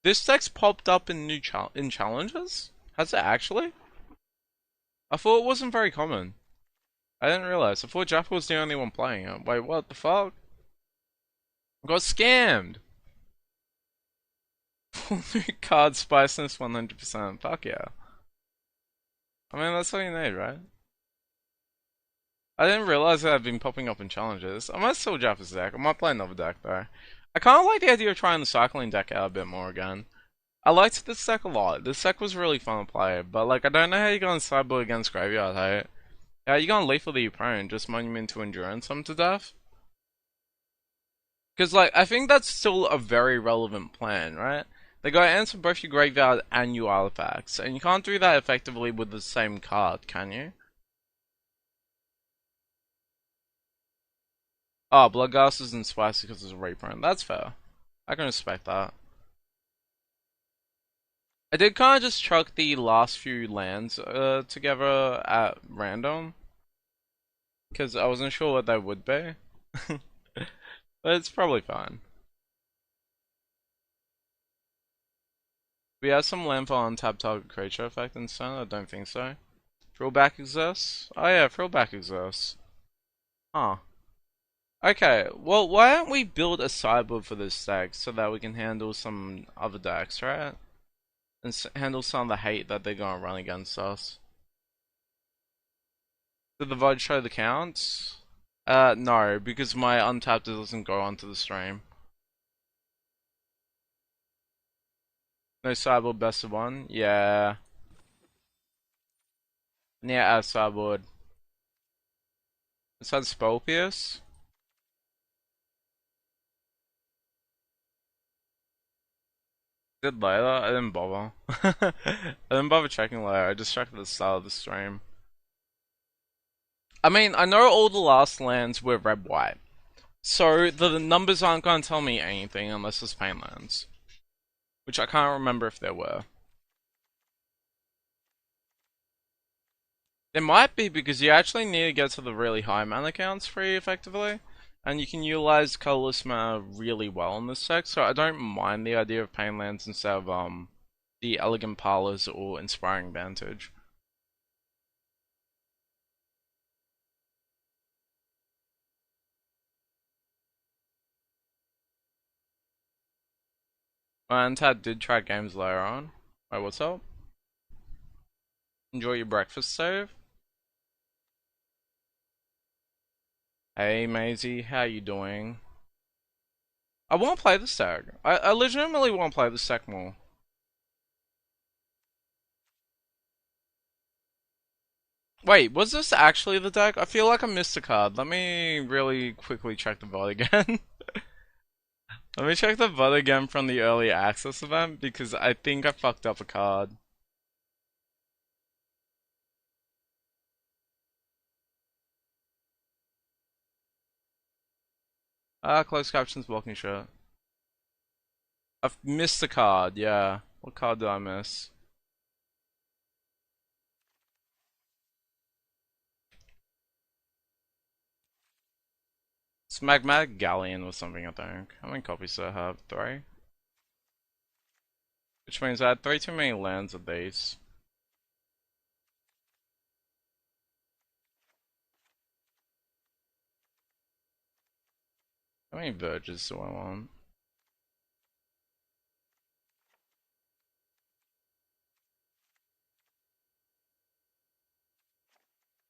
This deck's popped up in in challenges? Has it actually? I thought it wasn't very common. I didn't realize. I thought Jaffa was the only one playing it. Wait, what the fuck? I got scammed! Full new card spiciness 100%. Fuck yeah. I mean, that's all you need, right? I didn't realize that I'd been popping up in challenges. I might still Jaffa's deck. I might play another deck though. I kind of like the idea of trying the cycling deck out a bit more again. I liked this deck a lot. This deck was really fun to play, but like I don't know how you go on sideboard against graveyard, hey? How you going lethal the opponent, just monument to endurance them to death? Because like I think that's still a very relevant plan, right? They gotta answer both your graveyard and your artifacts, and you can't do that effectively with the same card, can you? Oh, Bloodghast isn't spicy because it's a reprint. That's fair. I can respect that. I did kind of just chuck the last few lands together at random because I wasn't sure what they would be, but it's probably fine. We have some landfall on tap target creature effect instead. I don't think so. Throwback exists? Oh yeah, throwback exists. Huh. Okay, well, why don't we build a sideboard for this deck so that we can handle some other decks, right? And handle some of the hate that they're gonna run against us. Did the VOD show the counts? No, because my untapped doesn't go onto the stream. No sideboard best of one? Yeah. Yeah, as sideboard. Is that Spell Pierce? Did later? I didn't bother. I didn't bother checking later, I just checked at the start of the stream. I mean, I know all the last lands were red-white. So the numbers aren't going to tell me anything unless it's pain lands. Which I can't remember if there were. There might be because you actually need to get to the really high mana counts free effectively. And you can utilize colorless mana really well in this deck, so I don't mind the idea of pain lands instead of the elegant parlors or inspiring vantage. And Tad did try games later on. Wait, what's up? Enjoy your breakfast save? Hey Maisie, how you doing? I want to play this deck. I legitimately want to play this deck more. Wait, was this actually the deck? I feel like I missed a card. Let me really quickly check the VOD again. Let me check the VOD again from the early access event because I think I fucked up a card. Ah, closed captions blocking shit. I've missed a card, yeah. What card did I miss? It's Magmatic Galleon or something, I think. How many copies do I have? 3? Which means I had 3 too many lands of these. How many Verges do I want?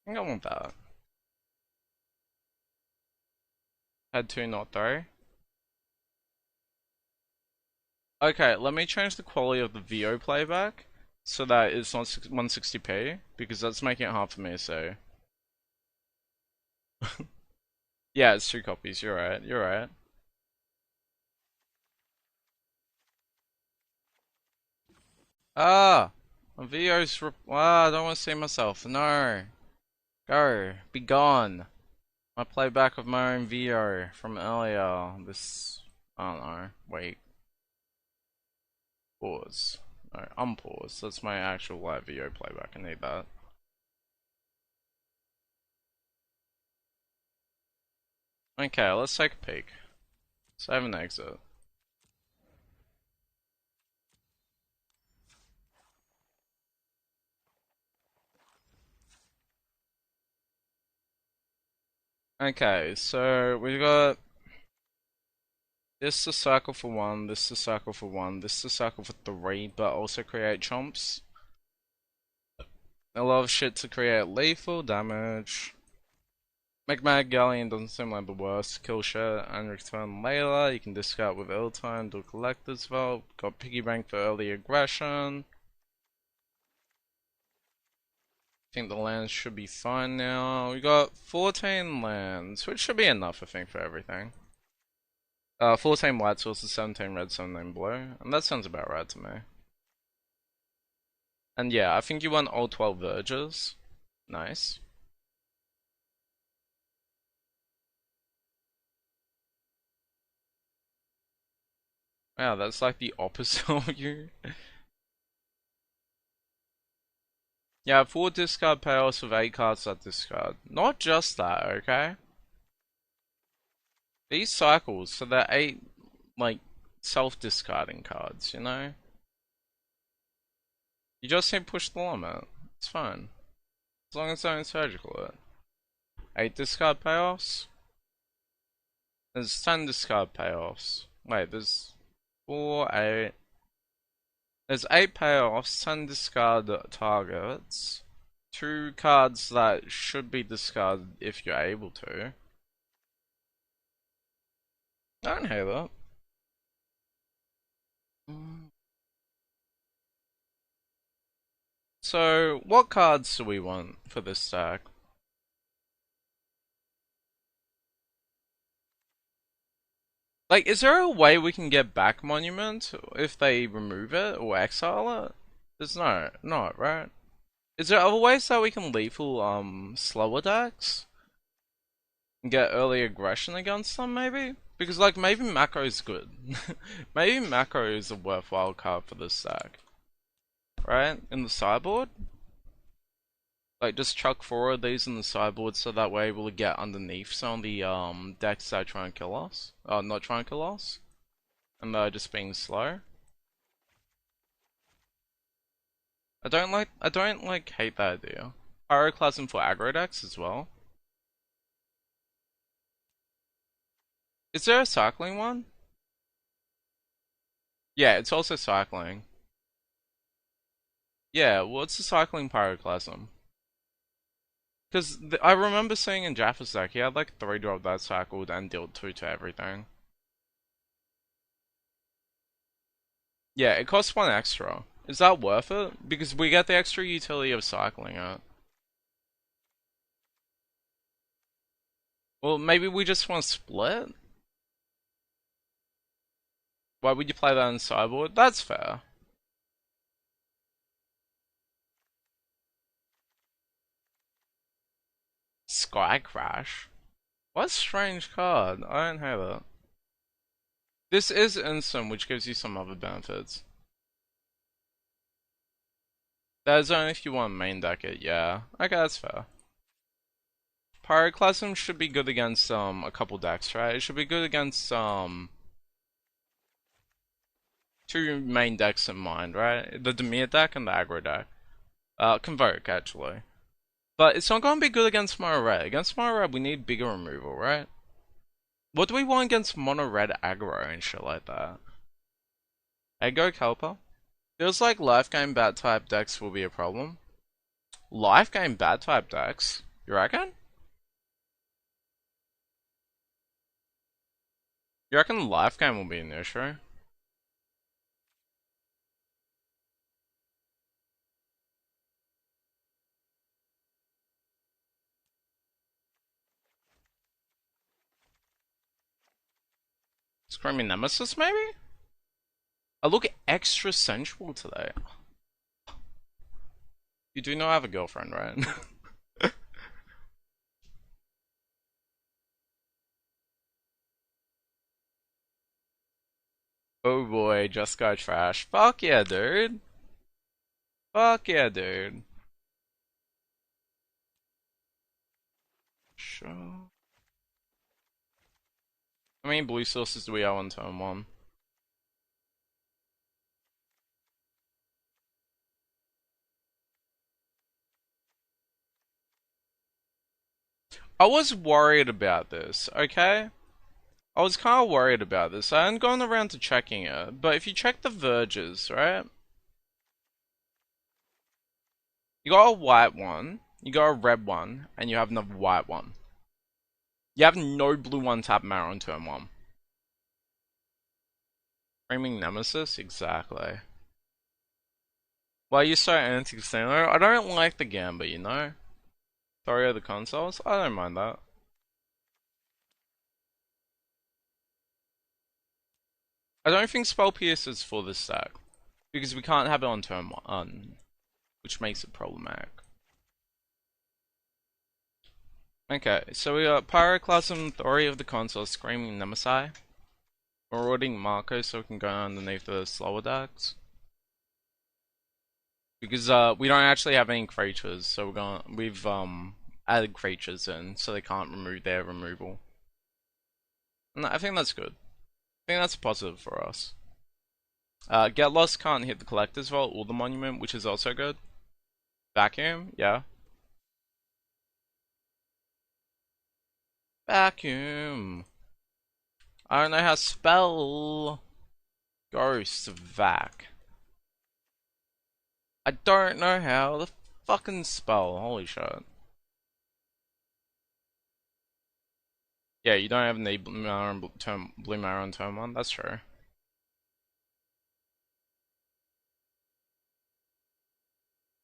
I think I want that. Had 2, not 3. Okay, let me change the quality of the VO playback so that it's not 160p because that's making it hard for me to say. Yeah, it's 2 copies. You're right. You're right. Ah, my VO's. Ah, I don't want to see myself. No, go, be gone. My playback of my own VO from earlier. This. I don't know. Wait. Pause. No, unpause. That's my actual live VO playback. I need that. Okay, let's take a peek. Save and exit. Okay, so we got this to cycle for one, this to cycle for one, this to cycle for three, but also create chomps. A lot of shit to create lethal damage. Magmatic Galleon doesn't seem like the worst. Kill shit and return later. You can discard with Ill-Time, do Collector's Vault. Got Piggy Bank for early aggression. I think the lands should be fine now. We got 14 lands, which should be enough, I think, for everything. 14 white sources, 17 red, 17 blue. And that sounds about right to me. And yeah, I think you want all 12 verges. Nice. Wow, that's like the opposite of you. Yeah, 4 discard payoffs with 8 cards that discard. Not just that, okay? These cycles, so they're 8, like, self-discarding cards, you know? You just need to push the limit. It's fine. As long as they don't surgical it. 8 discard payoffs? There's 10 discard payoffs. Wait, there's 4, 8. There's 8 payoffs, 10 discard targets. 2 cards that should be discarded if you're able to. I don't hate that. So, what cards do we want for this stack? Like, is there a way we can get back Monument if they remove it or exile it? There's not, right? Is there other ways that we can lethal, slower decks? And get early aggression against them, maybe? Because, like, maybe Mako's good. Maybe Mako is a worthwhile card for this stack. Right? In the sideboard? Like, just chuck 4 of these in the sideboard so that way we'll get underneath some of the decks that try and kill us. Not try and kill us. And they're just being slow. I don't like hate that idea. Pyroclasm for aggro decks as well. Is there a cycling one? Yeah, it's also cycling. Yeah, what's the cycling pyroclasm? Because I remember seeing in Jaffa's deck, he had like 3 drop that cycled and dealt 2 to everything. Yeah, it costs 1 extra. Is that worth it? Because we get the extra utility of cycling it. Well, maybe we just want to split? Why would you play that in sideboard? That's fair. Sky Crash? What a strange card. I don't have it. This is instant, which gives you some other benefits. That is only if you want main deck it, yeah. Okay, that's fair. Pyroclasm should be good against a couple decks, right? It should be good against 2 main decks in mind, right? The Dimir deck and the aggro deck. Convoke, actually. But it's not going to be good against mono red. Against mono red, we need bigger removal, right? What do we want against mono red aggro and shit like that? Ego Kelper? Feels like life game bat type decks will be a problem. Life game bat type decks? You reckon? You reckon life game will be an issue? Screaming Nemesis, maybe? I look extra sensual today. You do not have a girlfriend, right? Oh boy, just got trash. Fuck yeah, dude. Fuck yeah, dude. Sure. How many blue sources do we have on turn 1? I was worried about this, okay? I was kind of worried about this. I hadn't gone around to checking it, but if you check the verges, right? You got a white one, you got a red one, and you have another white one. You have no blue one tap marrow on turn one. Framing Nemesis? Exactly. Why are you so anti-Xeno? I don't like the Gambit, you know? Sorry, the consoles? I don't mind that. I don't think Spell Pierce is for this stack. Because we can't have it on turn one, which makes it problematic. Okay, so we got Pyroclasm, Theory of the Console, Screaming Nemesis. Marauding Marco so we can go underneath the slower decks. Because we don't actually have any creatures, so we've added creatures in so they can't remove their removal. And I think that's good. I think that's positive for us. Get Lost can't hit the Collector's Vault or the Monument, which is also good. Vacuum, yeah. Vacuum. I don't know how to spell Ghost Vac. I don't know how to fucking spell. Holy shit. Yeah, you don't have any blue marrow on turn one. That's true.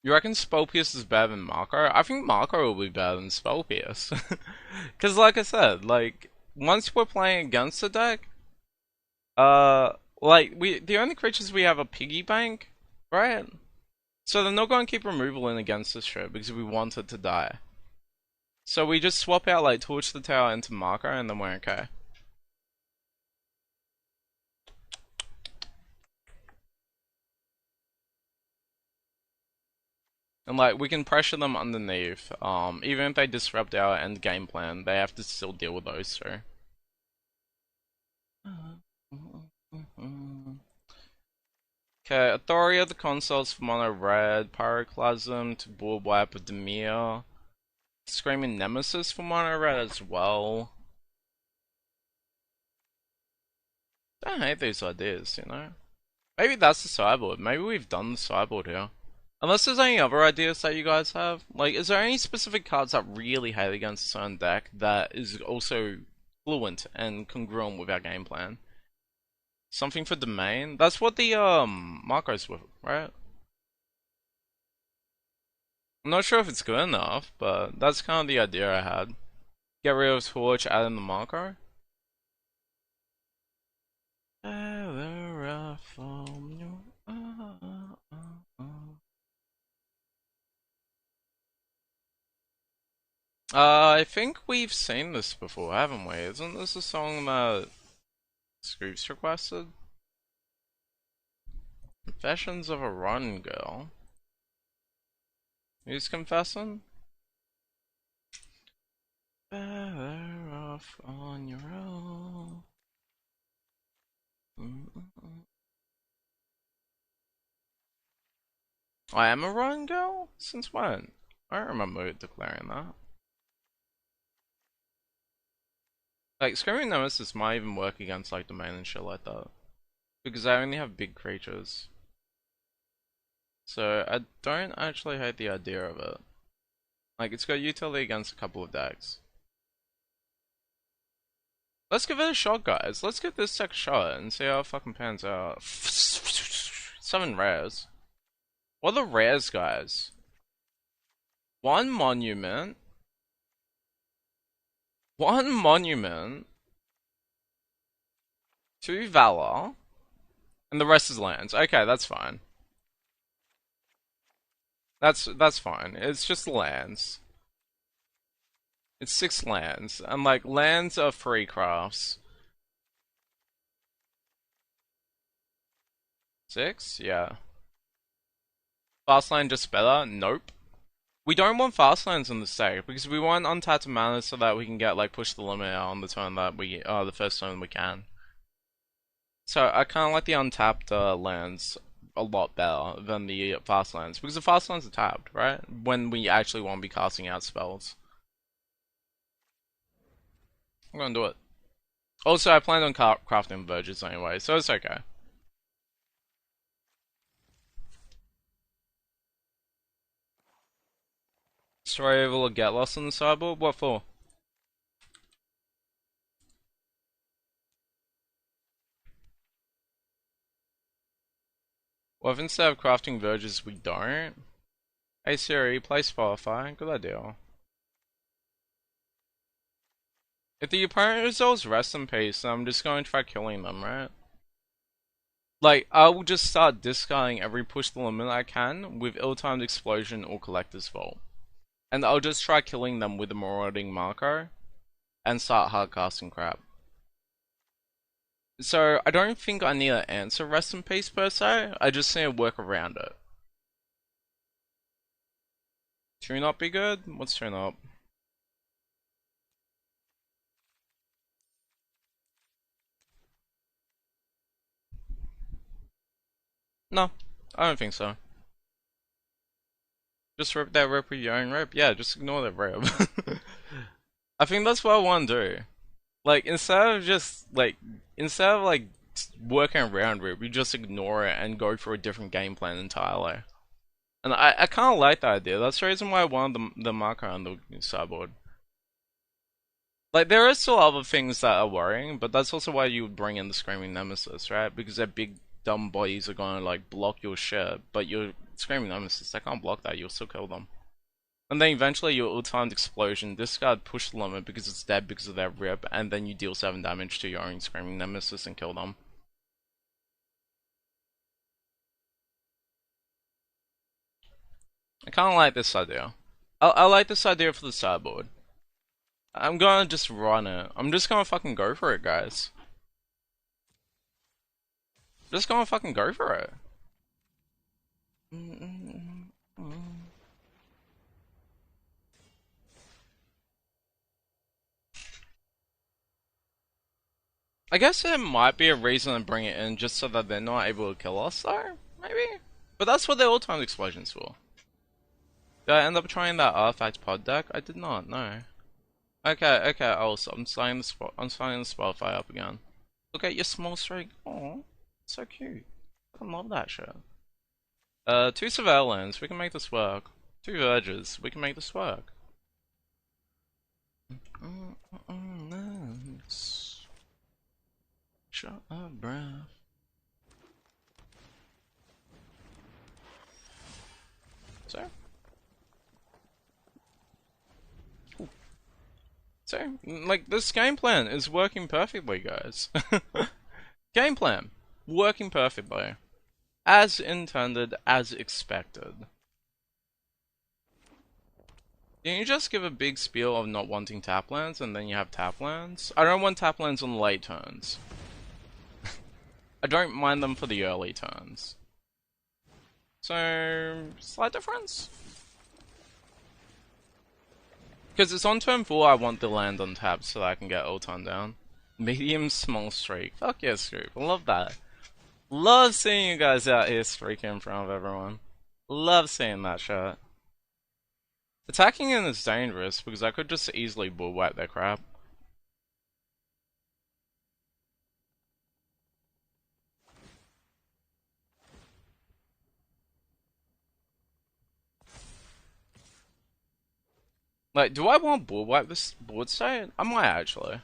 You reckon Spell Pierce is better than Marco? I think Marco will be better than Spell Pierce. Cause like I said, like once we're playing against the deck, like the only creatures we have are Piggy Bank, right? So they're not going to keep removal in against this shit because we want it to die. So we just swap out like Torch the Tower into Marco and then we're okay. And like we can pressure them underneath. Even if they disrupt our end game plan, they have to still deal with those two. Okay, Authority of the Consoles for mono red, Pyroclasm to board wipe of Demir, Screaming Nemesis for mono red as well. Don't hate these ideas, you know? Maybe that's the sideboard. Maybe we've done the sideboard here. Unless there's any other ideas that you guys have. Like, is there any specific cards that really hate against a certain deck that is also fluent and congruent with our game plan? Something for domain? That's what the Marco's with, right? I'm not sure if it's good enough, but that's kind of the idea I had. Get rid of Torch, add in the Marco. I think we've seen this before, haven't we? Isn't this a song that Scoops requested? Confessions of a Run Girl. Who's confessing? Better off on your own. I am a Run Girl? Since when? I don't remember declaring that. Like, Screaming Nemesis might even work against like domain and shit like that. Because I only have big creatures. So I don't actually hate the idea of it. Like, it's got utility against a couple of decks. Let's give it a shot, guys. Let's give this deck a shot and see how it fucking pans out. 7 rares. What are the rares, guys? 1 monument. 1 monument. 2 valor. And the rest is lands. Okay, that's fine. That's fine. It's just lands. It's 6 lands. And like, lands are free crafts. 6? Yeah. Fast lane just better? Nope. We don't want fast lanes on this deck because we want untapped mana so that we can get like push the limit out on the turn that we the first turn we can. So I kind of like the untapped lands a lot better than the fast lands because the fast lands are tapped, right? When we actually want to be casting out spells. I'm gonna do it. Also, I planned on crafting verges anyway, so it's okay. Sorry, able to get lost on the sideboard? What for? Well, if instead of crafting verges we don't... Hey Siri, play Spotify. Good idea. If the opponent resolves rest in peace, then I'm just going to try killing them, right? Like, I will just start discarding every push the limit I can with ill-timed explosion or collector's vault. And I'll just try killing them with a marauding Marco and start hardcasting crap. So, I don't think I need to answer rest in peace per se, I just need to work around it. Tune up be good? What's tune up? No, I don't think so. Just rip that rip with your own rip? Yeah, just ignore that rip. I think that's what I want to do. Like, instead of like working around it, we just ignore it and go for a different game plan entirely. And I kind of like that idea. That's the reason why I wanted the marker on the sideboard. Like, there are still other things that are worrying, but that's also why you would bring in the Screaming Nemesis, right? Because their big dumb bodies are gonna like block your shit, but your Screaming Nemesis, they can't block that. You'll still kill them. And then eventually your ult-timed explosion, discard push the limit because it's dead because of that rip, and then you deal 7 damage to your own Screaming Nemesis and kill them. I kinda like this idea. I like this idea for the sideboard. I'm gonna just run it. I'm just gonna fucking go for it, guys. Just gonna fucking go for it. I guess there might be a reason to bring it in just so that they're not able to kill us, though. Maybe? But that's what the all-time explosion's for. Did I end up trying that artifact pod deck? I did not, no. Okay, also, I'm starting the Spotify up again. Look at your small streak. Oh, so cute. I love that shit. 2 surveillance, we can make this work. 2 verges, we can make this work. Shut up, bruh. So? So, like, this game plan is working perfectly, guys. Game plan. Working perfectly. As intended, as expected. Didn't you just give a big spiel of not wanting tap lands and then you have tap lands? I don't want tap lands on late turns. I don't mind them for the early turns. So, slight difference? Because it's on turn 4, I want the land on tap so that I can get Ulton down. Medium small streak. Fuck yeah, Scoop. I love that. Love seeing you guys out here streaking in front of everyone. Love seeing that shit. Attacking in is dangerous because I could just easily bullwhack their crap. Like, do I want bullwhack this board state? I might actually.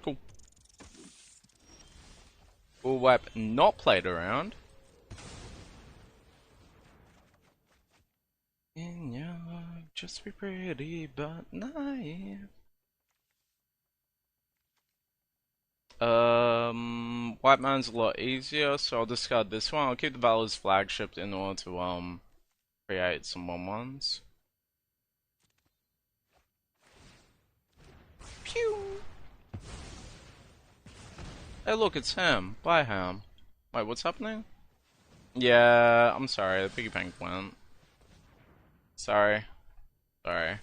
Cool. Bullwhack not played around. And you're just be pretty but naive. White man's a lot easier, so I'll discard this one. I'll keep the Valor's flagship in order to create some 1/1s. Pew! Hey look, it's Ham. Bye Ham. Wait, what's happening? Yeah, I'm sorry, the piggy bank went. Sorry. Sorry.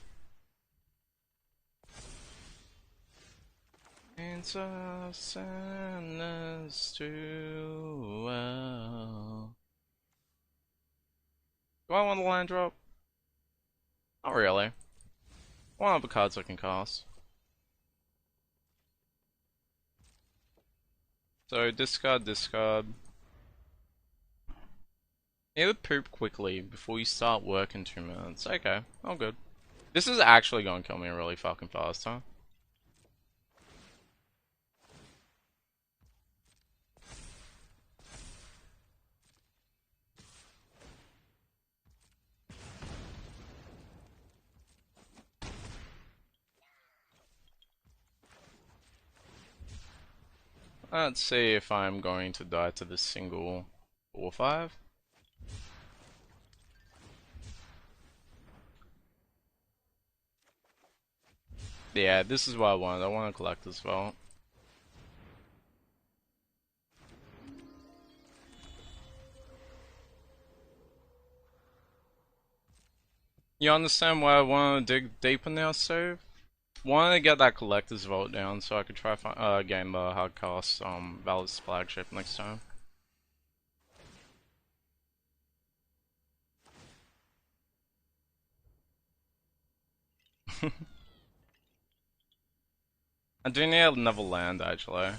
It's a sadness too well. Do I want a land drop? Not really. I want other cards I can cast. So discard, discard. Need to poop quickly before you start work in 2 minutes. Okay, all good. This is actually going to kill me really fucking fast, huh? Let's see if I'm going to die to this single 4-5. Yeah, this is what I want. I want to collect this vault. You understand why I want to dig deeper now, Steve? Wanted to get that collector's vault down so I could try game the hard cast Valor's flagship next time. I do need another land actually.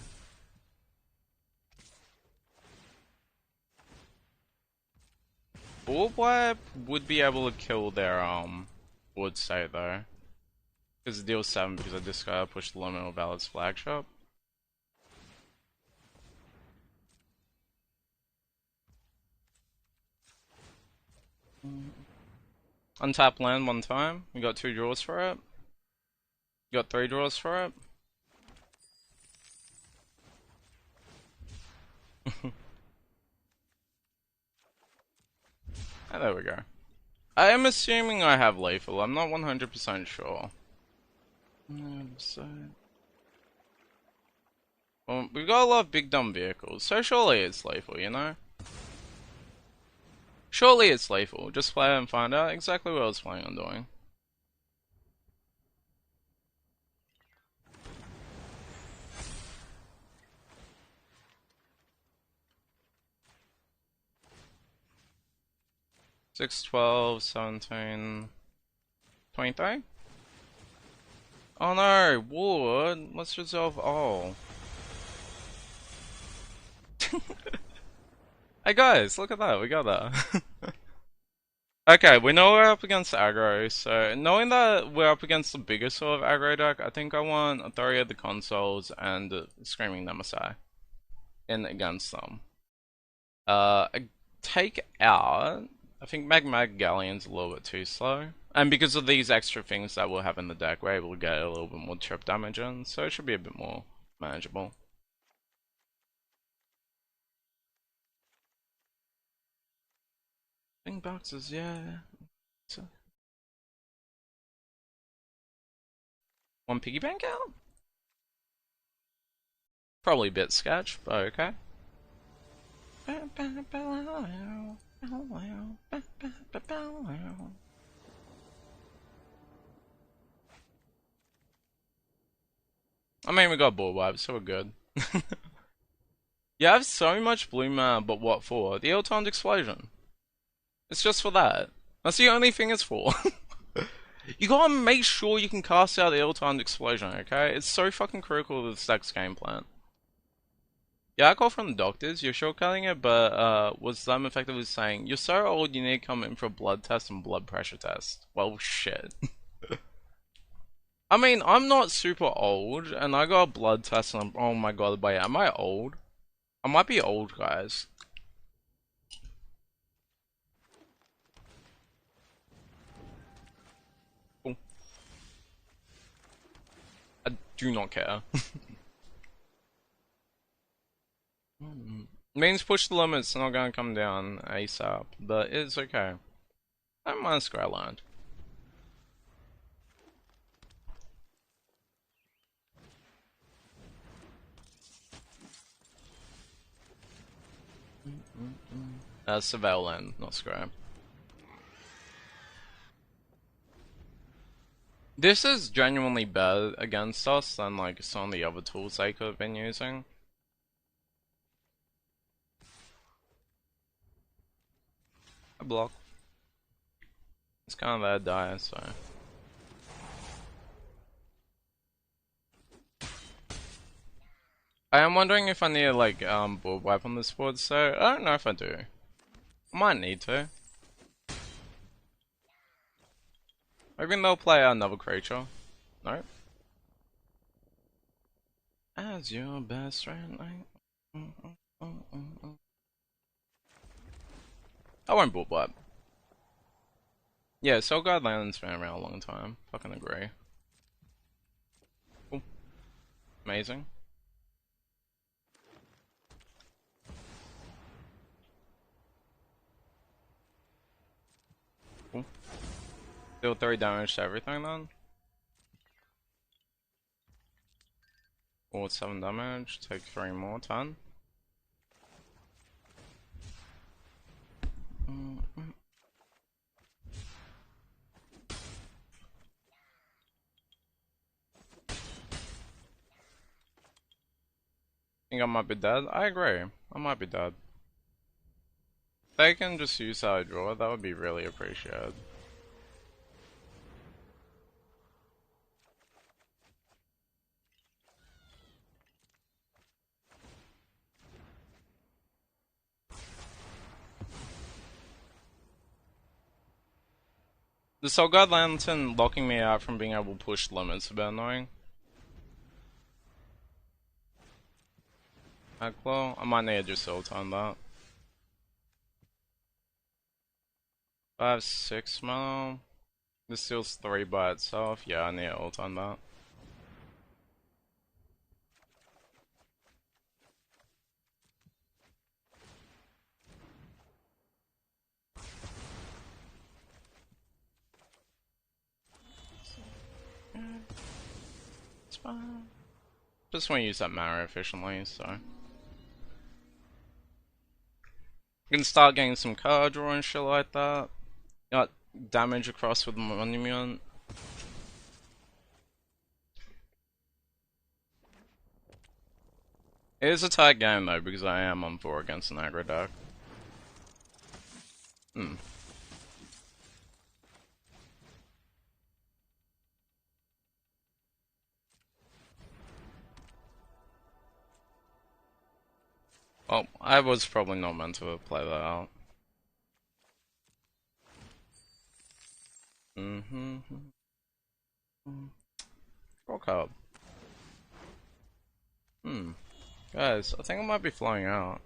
Orb would be able to kill their wood state though. Because it deals 7 because I just gotta push the limit of Valor's flagship. Untap land 1 time. We got 2 draws for it. You got 3 draws for it. And there we go. I am assuming I have lethal. I'm not 100% sure. Well, we've got a lot of big dumb vehicles, so surely it's lethal, you know? Surely it's lethal. Just play it and find out exactly what I was planning on doing. Six, 12, 17, 23? Oh no, wood. Let's resolve all. Hey guys, look at that. We got that. Okay, we know we're up against aggro, so knowing that we're up against the biggest sort of aggro deck, I think I want Authority of the Consoles and Screaming Nemesis in against them. Take out, I think Magmatic Galleon's a little bit too slow. And because of these extra things that we'll have in the deck, we're able to get a little bit more trip damage in, so it should be a bit more manageable. Bing boxes, yeah. So, 1 piggy bank out? Probably a bit sketch, but okay. I mean, we got board wipes, so we're good. You have so much blue mana, but what for? The ill-timed explosion. It's just for that. That's the only thing it's for. You gotta make sure you can cast out the ill-timed explosion, okay? It's so fucking critical to this deck's game plan. Yeah, I call from the doctors, you're shortcutting it, but was them effectively saying, you're so old you need to come in for a blood test and blood pressure test. Well, shit. I mean, I'm not super old, and I got a blood test and oh my god, wait, am I old? I might be old, guys. Cool. I do not care. Means push the limits, not gonna come down ASAP, but it's okay. I don't mind Skyland. Surveil not Scry. This is genuinely better against us than like some of the other tools they could have been using. I block. It's kind of that die, so. I am wondering if I need like bull wipe on this board, so I don't know if I do. I might need to. Maybe they'll play another creature. No? As your best friend, I won't bull wipe. Yeah, Soul Guard Land's been around a long time. Fucking agree. Cool. Amazing. Cool. Deal 3 damage to everything then. Or 7 damage, take 3 more, 10. Think I might be dead? I agree. I might be dead. If they can just use how I draw, that would be really appreciated. The Soul Guard Lantern locking me out from being able to push limits is a bit annoying. Well, I might need to just ult on that. 5, 6 mana. This steals 3 by itself. Yeah, I need to ult on that. It's fine. Just want to use that mana efficiently, so. You can start getting some card draw and shit like that. Got damage across with Monument. It is a tight game though, because I am on 4 against an aggro deck. Well, I was probably not meant to play that out. Draw card. Guys, I think I might be flying out.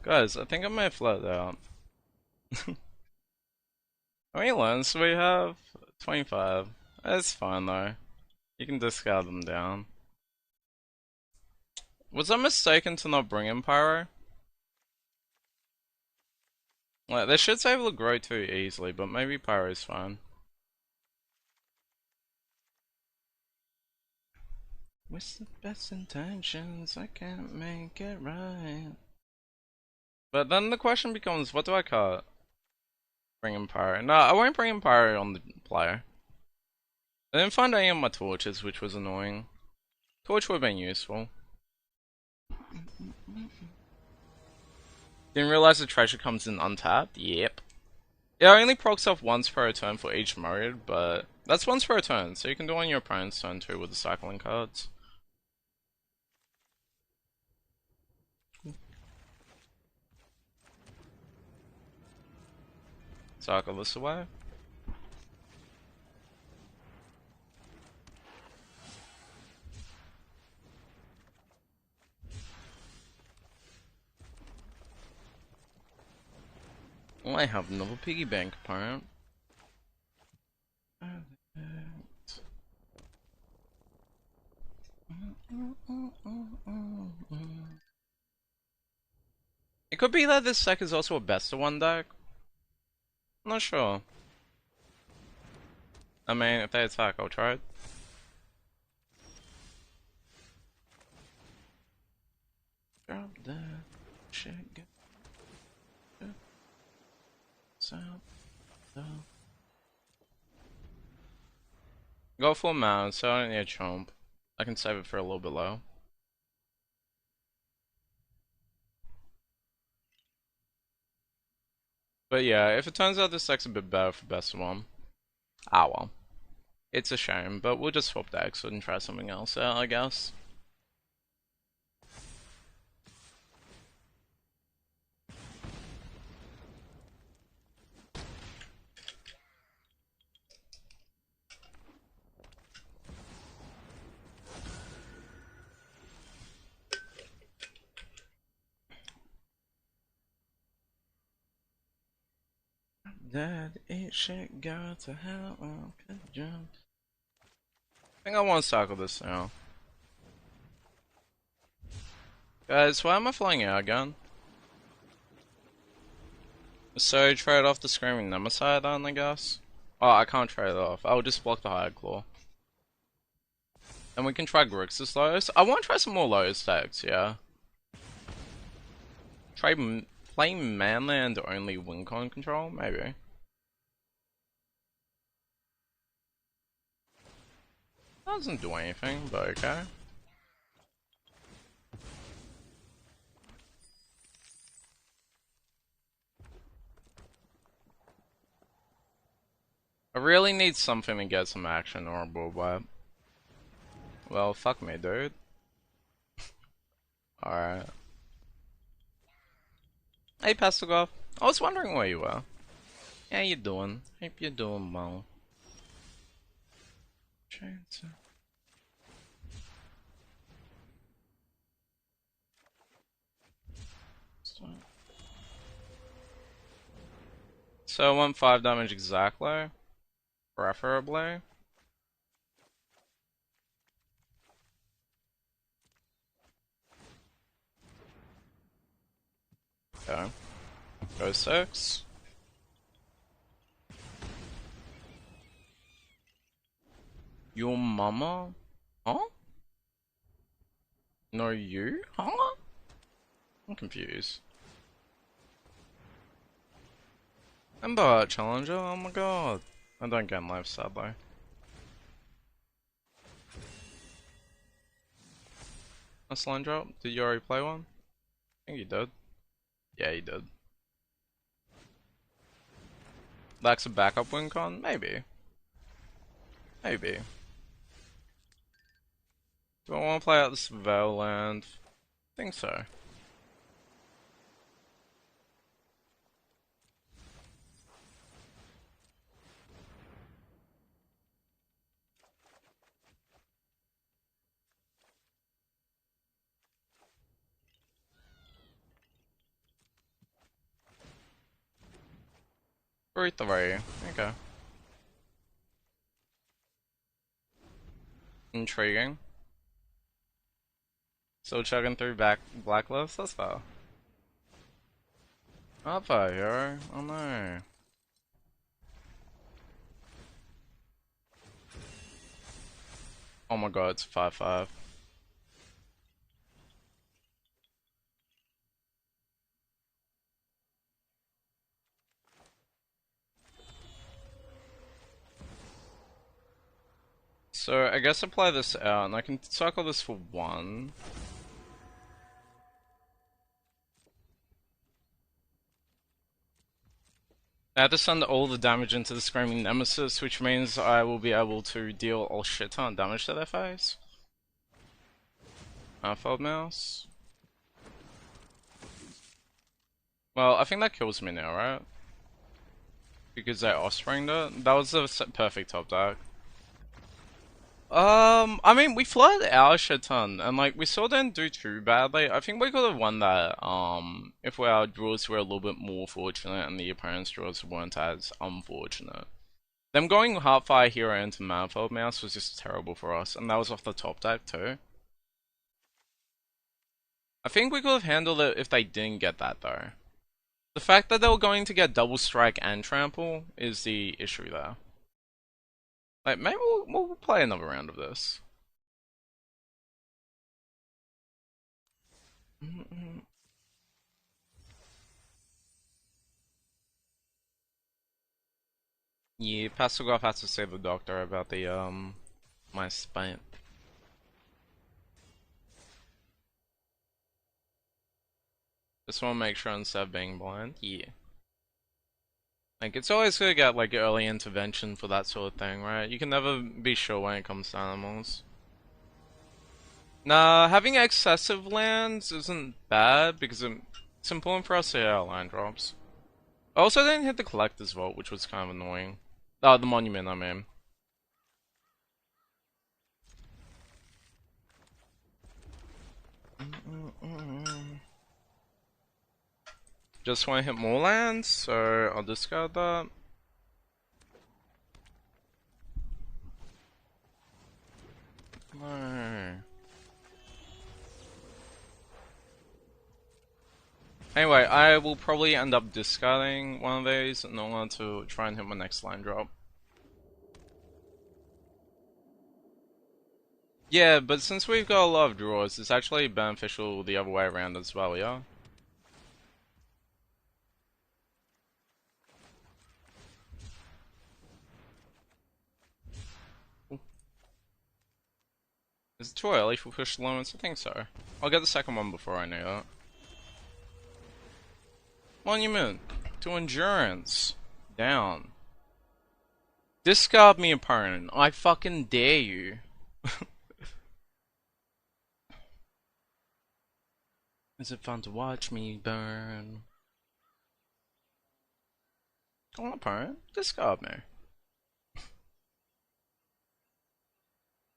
Guys, I think I may have floated out. How many lands do we have? 25. That's fine though. You can discard them down. Was I mistaken to not bring in Pyro? Like, their shit's able to grow too easily, but maybe Pyro's fine. With the best intentions, I can't make it right. But then the question becomes, what do I cut? Bring in Pyro. No, I won't bring in Pyro on the player. I didn't find any of my torches, which was annoying. Torch would have been useful. Didn't realize the treasure comes in untapped? Yep. Yeah, I only procs off once per turn for each mode, but that's once per turn, so you can do it on your opponent's turn too with the cycling cards. Cycle this away. I have another piggy bank opponent. It could be that this deck is also a best of 1 deck. I'm not sure. I mean, if they attack, I'll try it. Drop that shit. Sound. Go full mount, so I don't need a chomp. I can save it for a little bit low. But yeah, if it turns out this deck's a bit better for best of one, ah well. It's a shame, but we'll just swap decks and try something else out, I guess. That it shit got to hell. I think I want to tackle this now. Guys, why am I flying out again? So trade off the Screaming Nemesis then, I guess? Oh, I can't trade it off. I'll just block the High Claw. And we can try Grixis Lotus. I want to try some more Lotus decks, yeah. Try playing Manland only Wincon control? Maybe. Doesn't do anything, but okay. I really need something to get some action or a bullwhip. Well, fuck me, dude. Alright. Hey, Pastelgov. I was wondering where you were. How you doing? Hope you're doing well. So I want 5 damage exactly. Preferably. Okay. Go 6. Your mama? Huh? No, you? Huh? I'm confused. Ember Challenger? Oh my god. I don't get life, sadly. A slime drop? Did you already play one? I think you did. Yeah, you did. That's a backup win con? Maybe. Maybe. Do I want to play out this Veilland? I think so. Three, three. Okay. Intriguing. Still chugging through Blacklist? That's fair. Up hero. Oh no. Oh my god, it's 5-5. So I guess apply this out, and I can cycle this for 1. I have to send all the damage into the Screaming Nemesis, which means I will be able to deal a shit ton of damage to their face. Fold mouse. Well, I think that kills me now, right? Because they offspringed it. That was the perfect top deck. I mean, we flooded our shit ton, and like, we still didn't do too badly. I think we could have won that, if our draws were a little bit more fortunate and the opponent's draws weren't as unfortunate. Them going Heartfire Hero into Manifold Mouse was just terrible for us, and that was off the top deck too. I think we could have handled it if they didn't get that though. The fact that they were going to get Double Strike and Trample is the issue there. Like, maybe we'll play another round of this. Yeah, Pastelgov has to save the doctor about the, my spine. Just want to make sure instead of being blind. Yeah. Like, it's always gonna get, like, early intervention for that sort of thing, right? You can never be sure when it comes to animals. Nah, having excessive lands isn't bad, because it's important for us to hit our land drops. I also didn't hit the Collector's Vault, which was kind of annoying. The Monument, I mean. Just want to hit more lands, so I'll discard that. No. Anyway, I will probably end up discarding one of these in order to try and hit my next land drop. Yeah, but since we've got a lot of draws, it's actually beneficial the other way around as well, yeah? Is it too early for push limits? I think so. I'll get the second one before I know that. Monument to endurance. Down. Discard me, opponent. I fucking dare you. Is it fun to watch me burn? Come on, opponent. Discard me.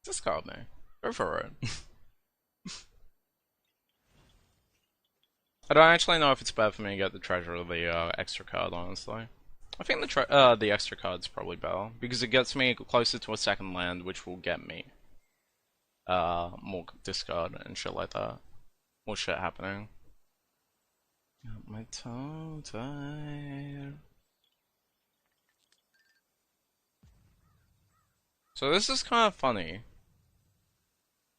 Discard me. Go for it. I don't actually know if it's bad for me to get the treasure or the extra card, honestly. I think the extra card's probably better, because it gets me closer to a second land, which will get me more discard and shit like that. More shit happening. Got my tongue tied. So this is kind of funny.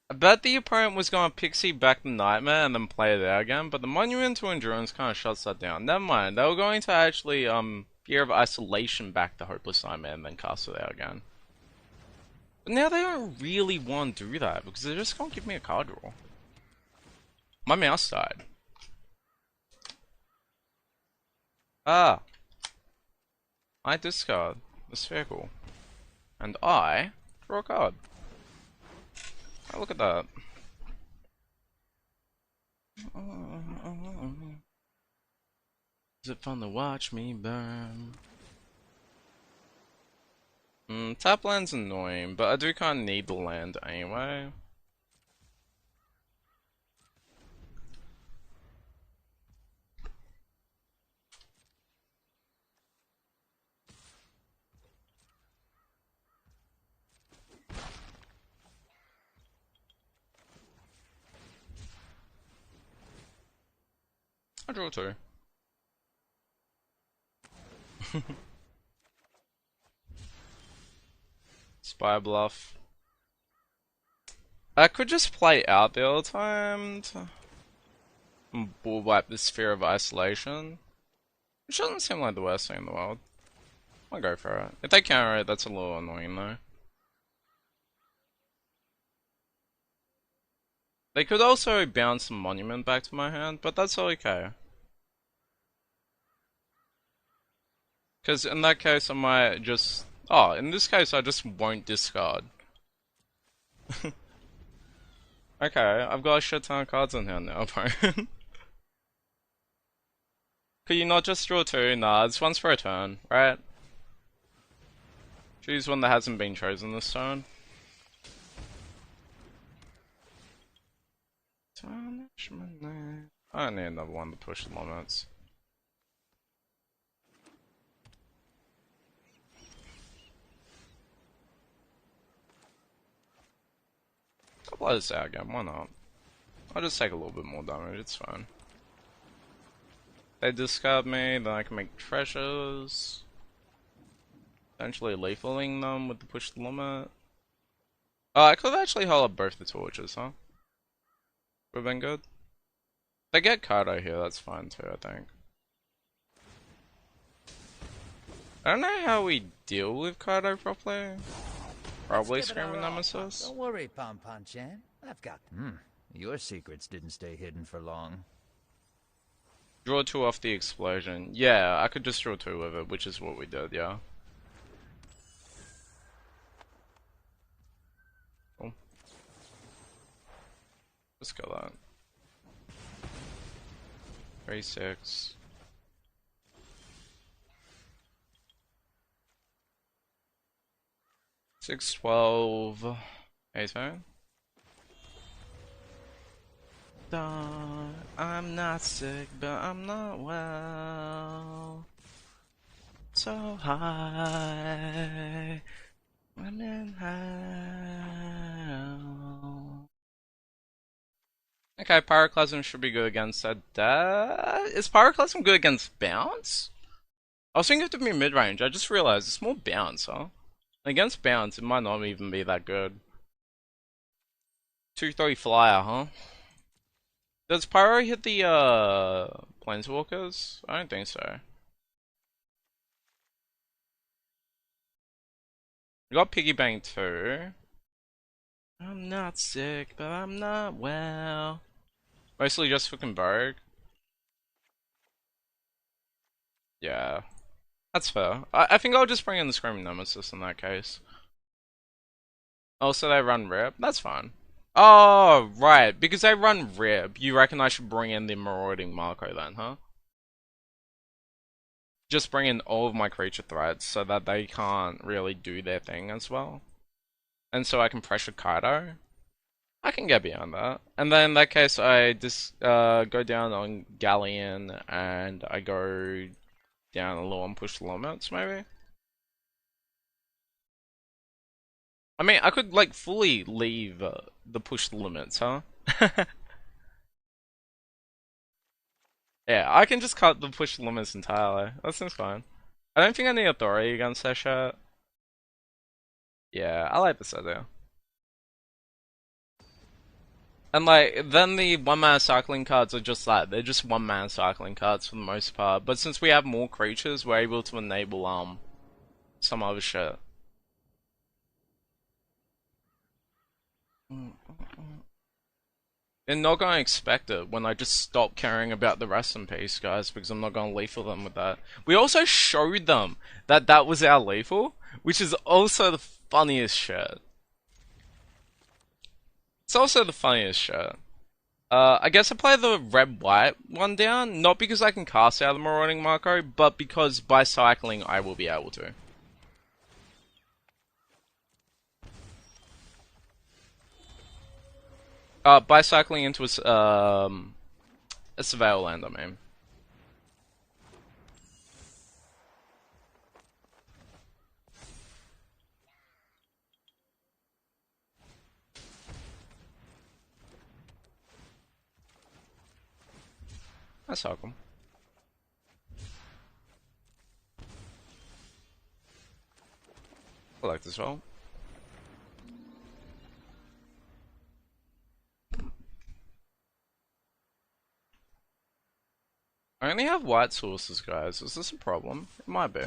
I bet the opponent was going to pixie back the Nightmare and then play it out again, but the Monument to Endurance kind of shuts that down. Never mind, they were going to actually, Fear of Isolation back the Hopeless Nightmare and then cast it out again. But now they don't really want to do that, because they're just going to give me a card draw. My mouse died. Ah. I discard the Spherical. And I draw a card. Oh, look at that. Is it fun to watch me burn? Tap land's annoying, but I do kind of need the land anyway. I draw two. Spy Bluff. I could just play out the other time to bull wipe the Sphere of Isolation. Which doesn't seem like the worst thing in the world. I'll go for it. If they counter it, that's a little annoying though. They could also bounce the Monument back to my hand, but that's okay. Because in that case, I might just... Oh, in this case, I just won't discard. Okay, I've got a shit ton of cards in hand now, opponent. Could you not just draw two? Nah, this one's for a turn, right? Choose one that hasn't been chosen this turn. I don't need another one to push the limits. I'll play this out again, why not? I'll just take a little bit more damage, it's fine. They discard me, then I can make treasures. Potentially lethaling them with the push the limit. Oh, I could actually hold up both the torches, huh? Would've been good. They get Kaido here, that's fine too, I think. I don't know how we deal with Kaido properly. Probably Screaming Nemesis. Don't worry, Chen. I've got... Your secrets didn't stay hidden for long. Draw 2 off the explosion. Yeah, I could just draw 2 with it, which is what we did, yeah. Cool. Let's go that. 3, 6. 6, 12. 18. I'm not sick, but I'm not well. So high. I'm in hell. Okay, Pyroclasm should be good against that. Is Pyroclasm good against bounce? I was thinking it to be mid-range. I just realized it's more bounce, huh? Against bounce, it might not even be that good. 2-3 flyer, huh? Does Pyro hit the planeswalkers? I don't think so. We got Piggy Bank too. I'm not sick, but I'm not well. Mostly just for Convoke. Yeah, that's fair. I think I'll just bring in the Screaming Nemesis in that case. Also, they run Rip. That's fine. Oh, right. Because they run Rip, you reckon I should bring in the Marauding Marco then, huh? Just bring in all of my creature threats so that they can't really do their thing as well. And so I can pressure Kaido. I can get beyond that. And then in that case, I just go down on Galleon and I go down a little and push the limits, maybe? I mean, I could, like, fully leave the push the limits, huh? Yeah, I can just cut the push the limits entirely. That seems fine. I don't think I need authority against that shit. Yeah, I like this idea. And like, then the one-man cycling cards are just that. They're just one-man cycling cards for the most part. But since we have more creatures, we're able to enable, some other shit. They're not gonna expect it when I just stop caring about the rest in peace, guys, because I'm not gonna lethal them with that. We also showed them that that was our lethal, which is also the funniest shit. It's also the funniest shit. I guess I play the red-white one down, not because I can cast out the Marauding Marco, but because by cycling I will be able to. By cycling into a surveil land, I mean. I cycle. Collect as well. I only have white sources, guys. Is this a problem? It might be.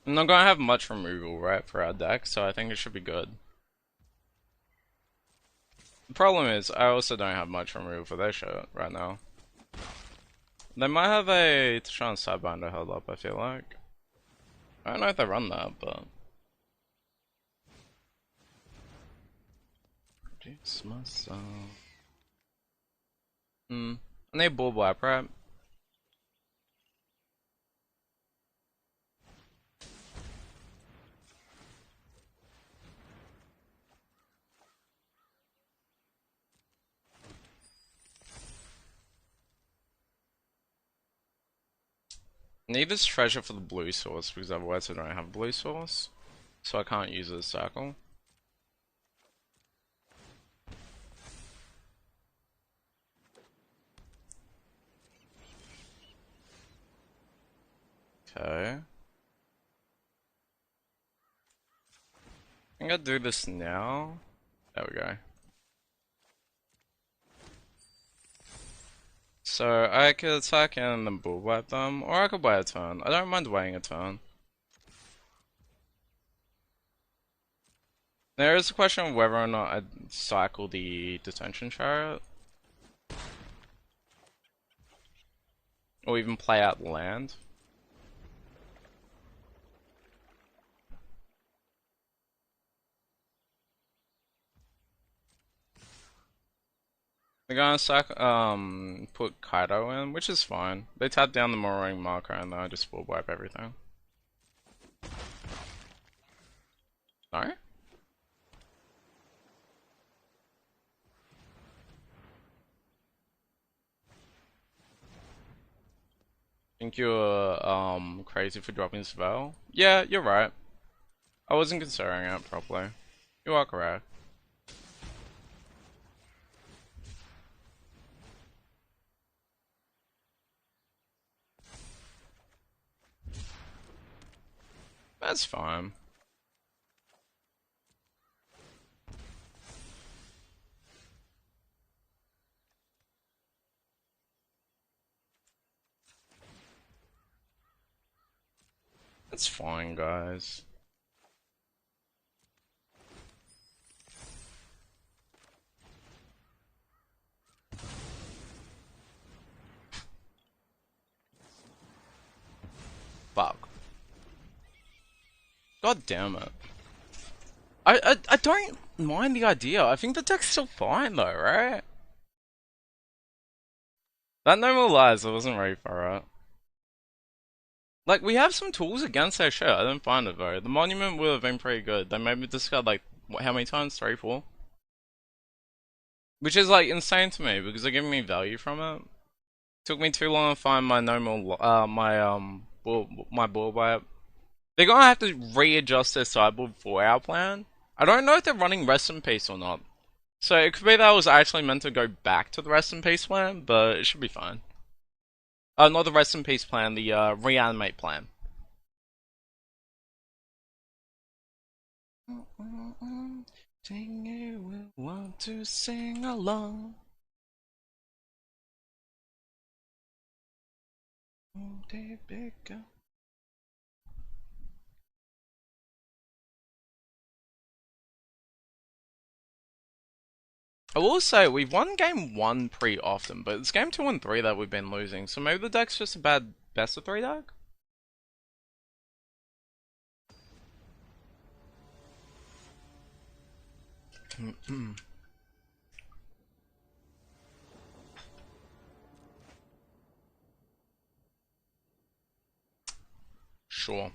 I'm not gonna have much removal, right, for our deck, so I think it should be good. The problem is, I also don't have much removal for their shit right now. They might have a Tashawn Sidebinder held up, I feel like. I don't know if they run that, but... Produce myself... I need Bull Black, right? Need this treasure for the blue source, because otherwise I don't have blue source. So I can't use this circle. Okay. I think I'll do this now. There we go. So I could attack and then bull wipe them, or I could wait a turn. I don't mind waiting a turn. There is a question of whether or not I'd cycle the detention chariot. Or even play out the land. They're gonna put Kaido in, which is fine. They tap down the Morrowind marker and then I just full wipe everything. No? Think you're crazy for dropping spell? Yeah, you're right. I wasn't considering it properly. You are correct. That's fine. That's fine, guys. Fuck. God damn it. I don't mind the idea. I think the deck's still fine though, right? That no more lies, I wasn't ready for it. Like, we have some tools against their shit, I didn't find it though. The monument would have been pretty good. They made me discard like, how many times? 3, 4? Which is like insane to me, because they're giving me value from it. Took me too long to find my normal, my bull wipe. They're gonna have to readjust their sideboard for our plan. I don't know if they're running Rest in Peace or not. So it could be that I was actually meant to go back to the Rest in Peace plan, but it should be fine. Not the Rest in Peace plan, the Reanimate plan. Sing you will want to sing along. I will say, we've won game 1 pretty often, but it's game 2 and 3 that we've been losing, so maybe the deck's just a bad best of 3 deck? Sure.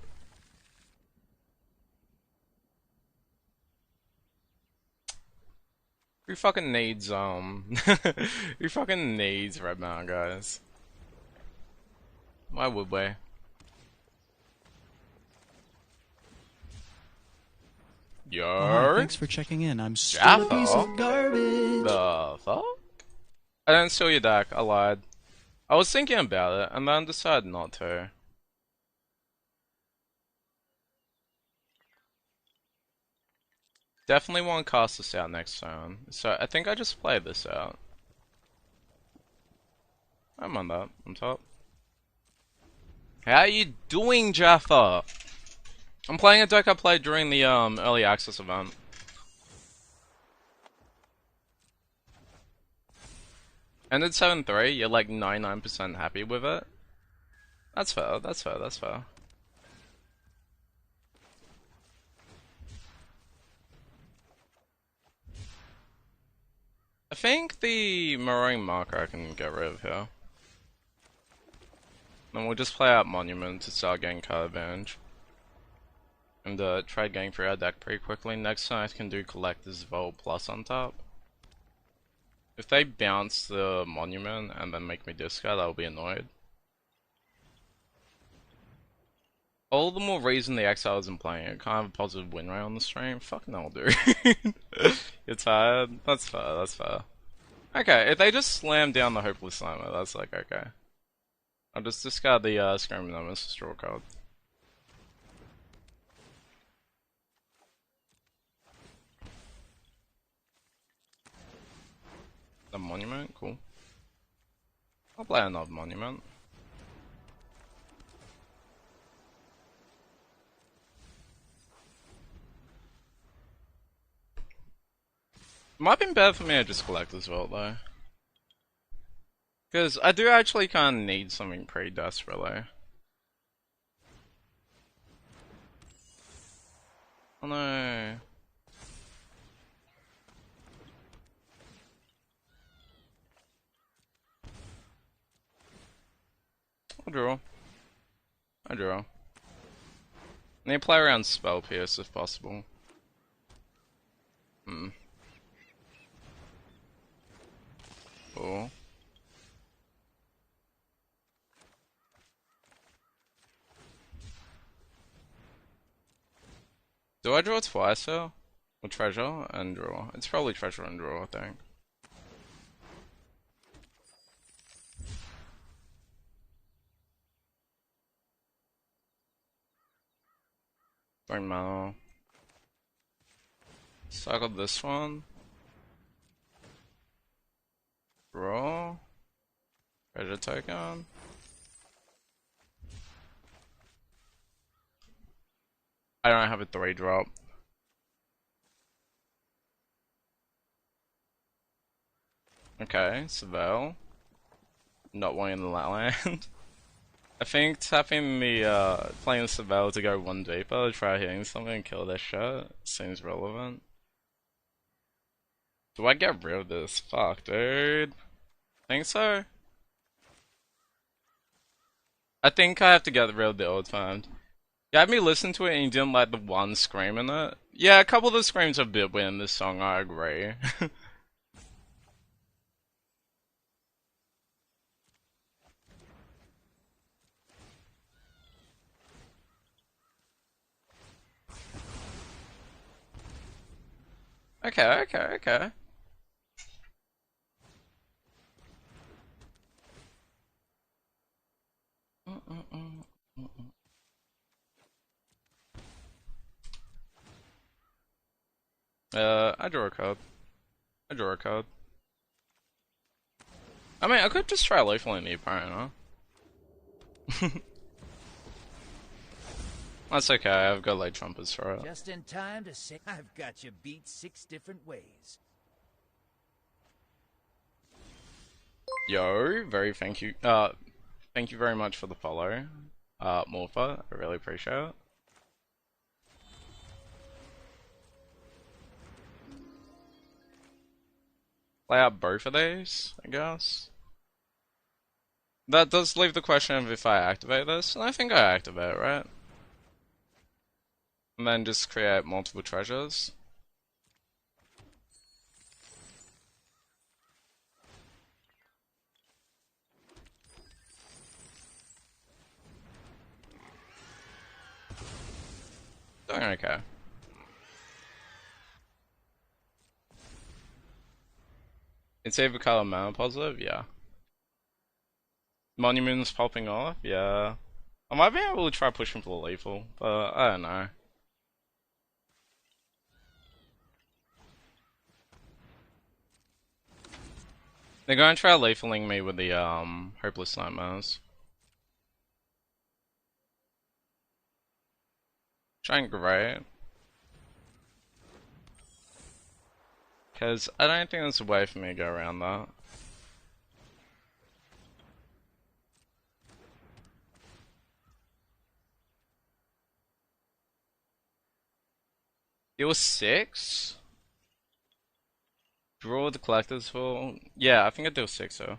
Who fucking needs, who fucking needs Red Mountain, guys? Why would we? Yo. Oh, hi, thanks for checking in. I'm still a piece of garbage. The fuck? I didn't steal your deck, I lied. I was thinking about it, and then decided not to. Definitely want to cast this out next turn, so I think I just play this out. I'm on that, on top. How you doing, Jaffa? I'm playing a deck I played during the early access event. Ended 7-3, you're like 99% happy with it? That's fair, that's fair, that's fair. I think the Morrowind marker I can get rid of here. Then we'll just play out Monument to start getting card advantage. And try getting through our deck pretty quickly. Next time I can do Collector's Vault plus on top. If they bounce the Monument and then make me discard, I'll be annoyed. All the more reason the Exile isn't playing it. Kind of a positive win rate on the stream. Fucking hell, dude. You're tired? That's fair, that's fair. Okay, if they just slam down the Hopeless Slimer, that's like, okay. I'll just discard the Screaming Nemesis draw card. The Monument? Cool. I'll play another monument. Might be better for me to just collect as well, though. Because I do actually kind of need something pretty desperately. Oh no. I'll draw. I draw. I need to play around Spell Pierce if possible. Cool. Do I draw twice though? Or treasure and draw? It's probably treasure and draw, I think. Bring mana. Cycle this one. Draw. Treasure token. I don't have a 3-drop. Okay, Seville. Not wanting the land. I think tapping the, playing Seville to go 1 deeper, try hitting something and kill this shit seems relevant. Do I get rid of this? Fuck, dude. Think so? I think I have to get rid of the old time. You had me listen to it and you didn't like the one scream in it? Yeah, a couple of the screams are a bit weird in this song, I agree. Okay. I draw a card. I draw a card. I mean, I could just try leafling the opponent, huh? That's okay, I've got late trumpets for it. Just in time to say I've got you beat 6 different ways. Yo, thank you very much for the follow, Morpha. I really appreciate it. Play out both of these, I guess. That does leave the question of if I activate this, and I think I activate it, right? And then just create multiple treasures. Doing okay. It's either color mana positive, yeah. Monument's popping off, yeah. I might be able to try pushing for lethal, but I don't know. They're going to try lethaling me with the Hopeless Nightmares. Trying great. Because I don't think there's a way for me to go around that. It was 6? Draw the collectors for... Yeah, I think I do 6 though.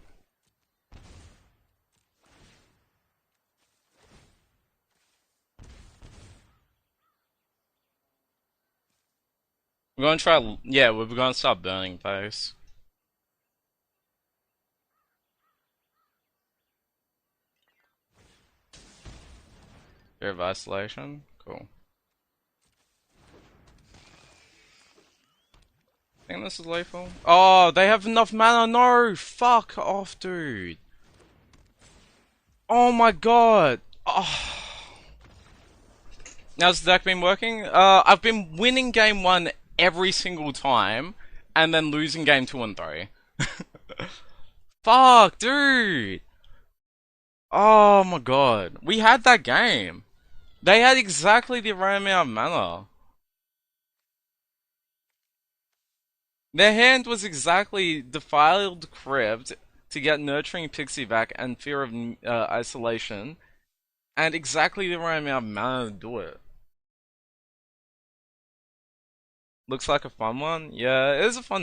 We're gonna try... Yeah, we're gonna start burning phase. Fear of isolation? Cool. I think this is lethal. Oh, they have enough mana. No, fuck off, dude. Oh my god. Oh. How's the deck been working? I've been winning game 1 every single time, and then losing game 2 and 3. Fuck, dude. Oh my god. We had that game. They had exactly the right amount of mana. Their hand was exactly Defiled Crypt to get Nurturing Pixie back and Fear of Isolation, and exactly the right amount of mana to do it. Looks like a fun one. Yeah, it is a fun